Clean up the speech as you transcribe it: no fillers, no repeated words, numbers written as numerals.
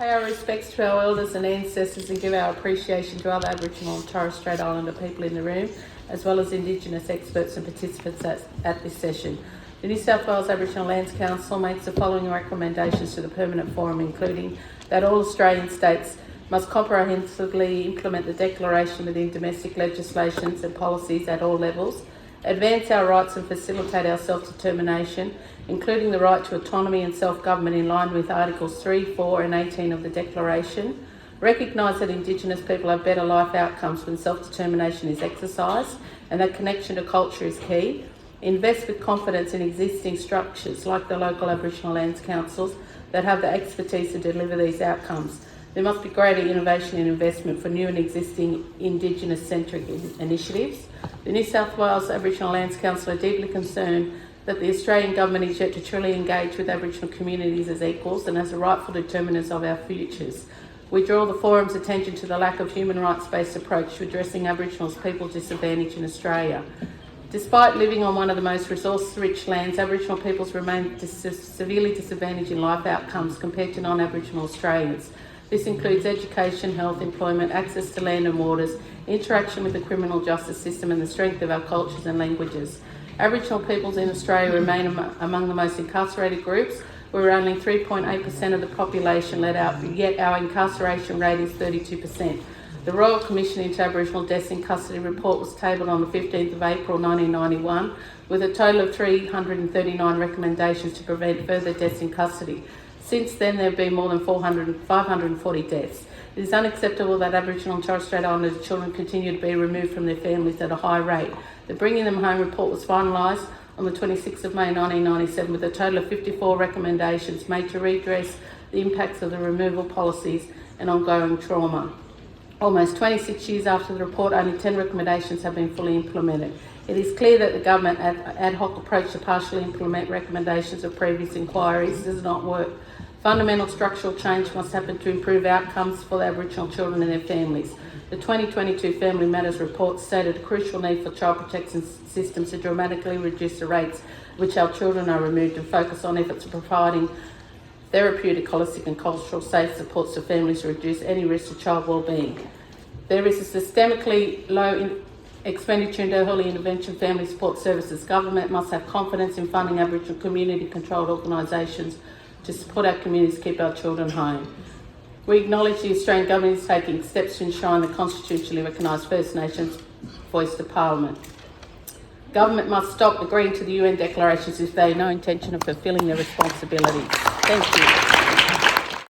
Pay our respects to our elders and ancestors and give our appreciation to other Aboriginal and Torres Strait Islander people in the room, as well as Indigenous experts and participants at this session. The New South Wales Aboriginal Lands Council makes the following recommendations to the Permanent Forum, including that all Australian states must comprehensively implement the Declaration within domestic legislations and policies at all levels, advance our rights and facilitate our self-determination, including the right to autonomy and self-government in line with Articles 3, 4 and 18 of the Declaration, recognise that Indigenous people have better life outcomes when self-determination is exercised and that connection to culture is key, invest with confidence in existing structures like the local Aboriginal Lands Councils that have the expertise to deliver these outcomes. There must be greater innovation and investment for new and existing Indigenous-centric initiatives. The New South Wales Aboriginal Lands Council are deeply concerned that the Australian Government is yet to truly engage with Aboriginal communities as equals and as the rightful determinants of our futures. We draw the Forum's attention to the lack of human rights-based approach to addressing Aboriginal people's disadvantage in Australia. Despite living on one of the most resource-rich lands, Aboriginal peoples remain severely disadvantaged in life outcomes compared to non-Aboriginal Australians. This includes education, health, employment, access to land and waters, interaction with the criminal justice system and the strength of our cultures and languages. Aboriginal peoples in Australia remain among the most incarcerated groups, where only 3.8% of the population let out, yet our incarceration rate is 32%. The Royal Commission into Aboriginal Deaths in Custody report was tabled on the 15th of April 1991, with a total of 339 recommendations to prevent further deaths in custody. Since then, there have been more than 540 deaths. It is unacceptable that Aboriginal and Torres Strait Islander children continue to be removed from their families at a high rate. The Bringing Them Home report was finalised on the 26th of May 1997 with a total of 54 recommendations made to redress the impacts of the removal policies and ongoing trauma. Almost 26 years after the report, only 10 recommendations have been fully implemented. It is clear that the government ad hoc approach to partially implement recommendations of previous inquiries does not work. Fundamental structural change must happen to improve outcomes for the Aboriginal children and their families. The 2022 Family Matters report stated a crucial need for child protection systems to dramatically reduce the rates at which our children are removed and focus on efforts of providing therapeutic, holistic and cultural safe supports to families to reduce any risk to child wellbeing. There is a systemically low expenditure into early intervention family support services. Government must have confidence in funding Aboriginal community-controlled organisations to support our communities to keep our children home. We acknowledge the Australian Government is taking steps to enshrine the constitutionally recognised First Nations voice to Parliament. Government must stop agreeing to the UN declarations if they have no intention of fulfilling their responsibilities. Thank you.